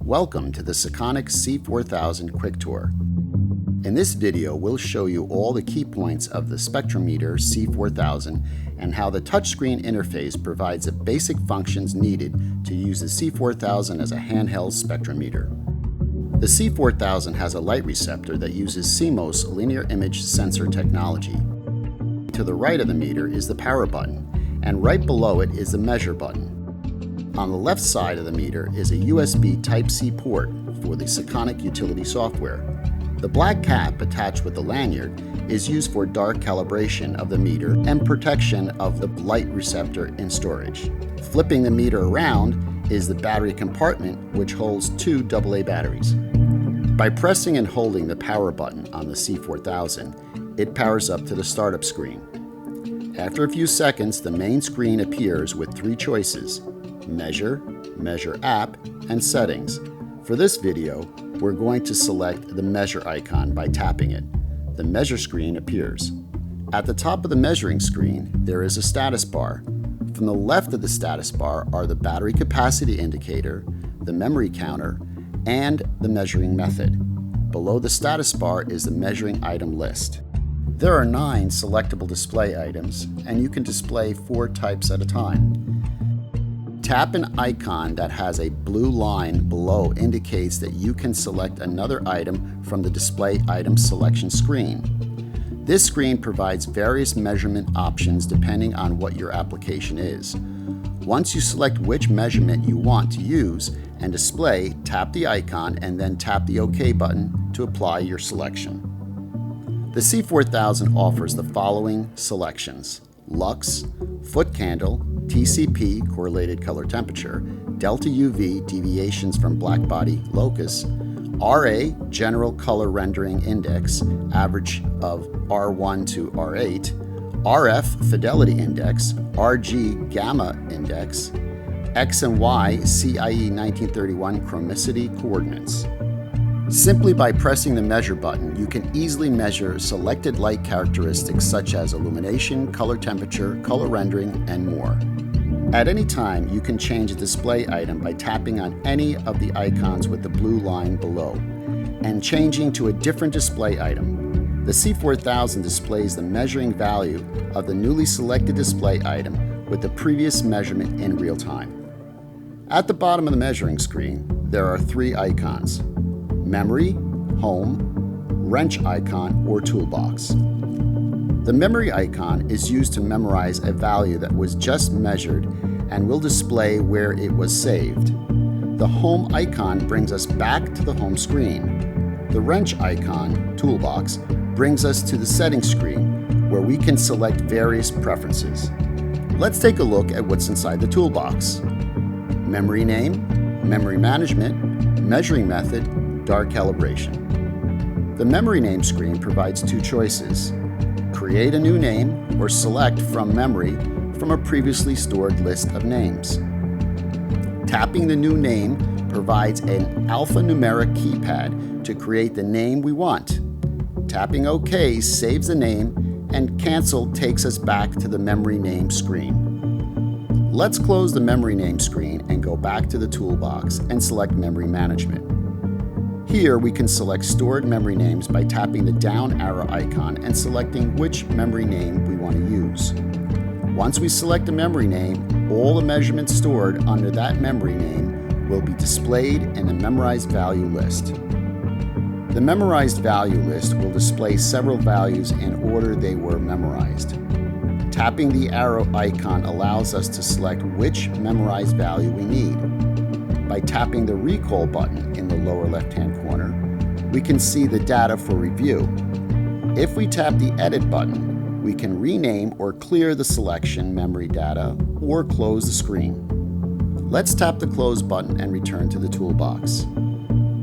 Welcome to the Sekonic C-4000 Quick Tour. In this video, we'll show you all the key points of the Spectrometer C-4000 and how the touchscreen interface provides the basic functions needed to use the C-4000 as a handheld spectrometer. The C-4000 has a light receptor that uses CMOS linear image sensor technology. To the right of the meter is the power button, and right below it is the measure button. On the left side of the meter is a USB Type-C port for the Sekonic utility software. The black cap attached with the lanyard is used for dark calibration of the meter and protection of the light receptor in storage. Flipping the meter around is the battery compartment, which holds two AA batteries. By pressing and holding the power button on the C-4000, it powers up to the startup screen. After a few seconds, the main screen appears with three choices: Measure, Measure App, and Settings. For this video, we're going to select the Measure icon by tapping it. The Measure screen appears. At the top of the measuring screen, there is a status bar. From the left of the status bar are the battery capacity indicator, the memory counter, and the measuring method. Below the status bar is the measuring item list. There are 9 selectable display items, and you can display 4 types at a time. Tap an icon that has a blue line below indicates that you can select another item from the display item selection screen. This screen provides various measurement options depending on what your application is. Once you select which measurement you want to use and display, tap the icon and then tap the OK button to apply your selection. The C-4000 offers the following selections: lux, foot candle, TCP, correlated color temperature, delta UV, deviations from blackbody locus, RA, general color rendering index, average of R1 to R8, RF, fidelity index, RG, gamma index, X and Y, CIE 1931 chromicity coordinates. Simply by pressing the measure button, you can easily measure selected light characteristics such as illumination, color temperature, color rendering, and more. At any time, you can change a display item by tapping on any of the icons with the blue line below and changing to a different display item. The C-4000 displays the measuring value of the newly selected display item with the previous measurement in real time. At the bottom of the measuring screen, there are 3 icons: Memory, Home, Wrench icon, or Toolbox. The memory icon is used to memorize a value that was just measured and will display where it was saved. The Home icon brings us back to the home screen. The Wrench icon, Toolbox, brings us to the settings screen where we can select various preferences. Let's take a look at what's inside the Toolbox. Memory name, memory management, measuring method, dark calibration. The memory name screen provides 2 choices: create a new name or select from memory from a previously stored list of names. Tapping the new name provides an alphanumeric keypad to create the name we want. Tapping OK saves the name, and Cancel takes us back to the memory name screen. Let's close the memory name screen and go back to the Toolbox and select memory management. Here we can select stored memory names by tapping the down arrow icon and selecting which memory name we want to use. Once we select a memory name, all the measurements stored under that memory name will be displayed in the memorized value list. The memorized value list will display several values in order they were memorized. Tapping the arrow icon allows us to select which memorized value we need. By tapping the Recall button in the lower left-hand corner, we can see the data for review. If we tap the Edit button, we can rename or clear the selection memory data or close the screen. Let's tap the Close button and return to the Toolbox.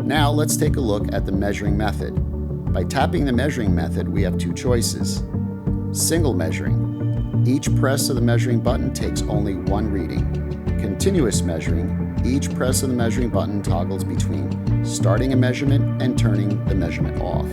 Now let's take a look at the measuring method. By tapping the measuring method, we have 2 choices: single measuring. Each press of the measuring button takes only 1 reading. Continuous measuring. Each press of the measuring button toggles between starting a measurement and turning the measurement off.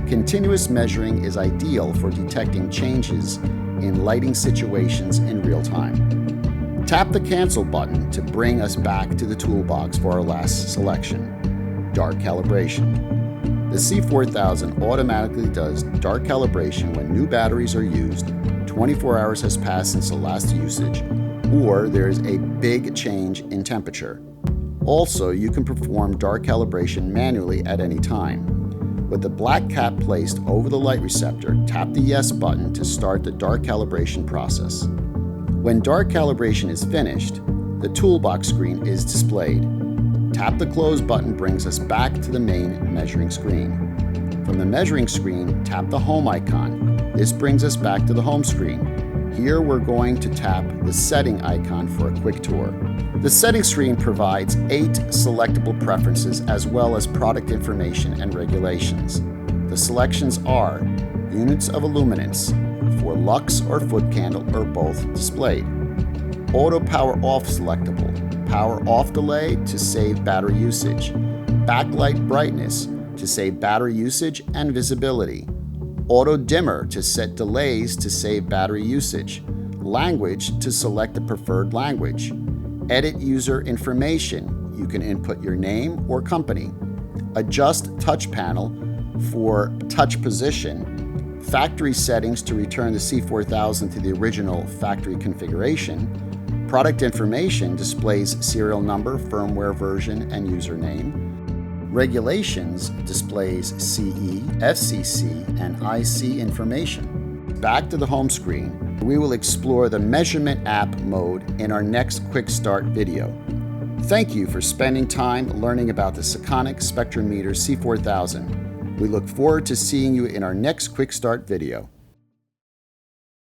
Continuous measuring is ideal for detecting changes in lighting situations in real time. Tap the Cancel button to bring us back to the toolbox for our last selection, dark calibration. The C-4000 automatically does dark calibration when new batteries are used, 24 hours has passed since the last usage, or there is a big change in temperature. Also, you can perform dark calibration manually at any time. With the black cap placed over the light receptor, tap the Yes button to start the dark calibration process. When dark calibration is finished, the toolbox screen is displayed. Tap the Close button brings us back to the main measuring screen. From the measuring screen, tap the Home icon. This brings us back to the home screen. Here we're going to tap the Setting icon for a quick tour. The Settings screen provides 8 selectable preferences as well as product information and regulations. The selections are units of illuminance, for lux or foot candle or both displayed. Auto power off selectable, power off delay to save battery usage, backlight brightness to save battery usage and visibility, auto dimmer to set delays to save battery usage, language to select the preferred language, edit user information, you can input your name or company, adjust touch panel for touch position, factory settings to return the C-4000 to the original factory configuration. Product information displays serial number, firmware version, and username. Regulations displays CE, FCC, and IC information. Back to the home screen, we will explore the measurement app mode in our next Quick Start video. Thank you for spending time learning about the Sekonic Spectrometer C-4000. We look forward to seeing you in our next Quick Start video.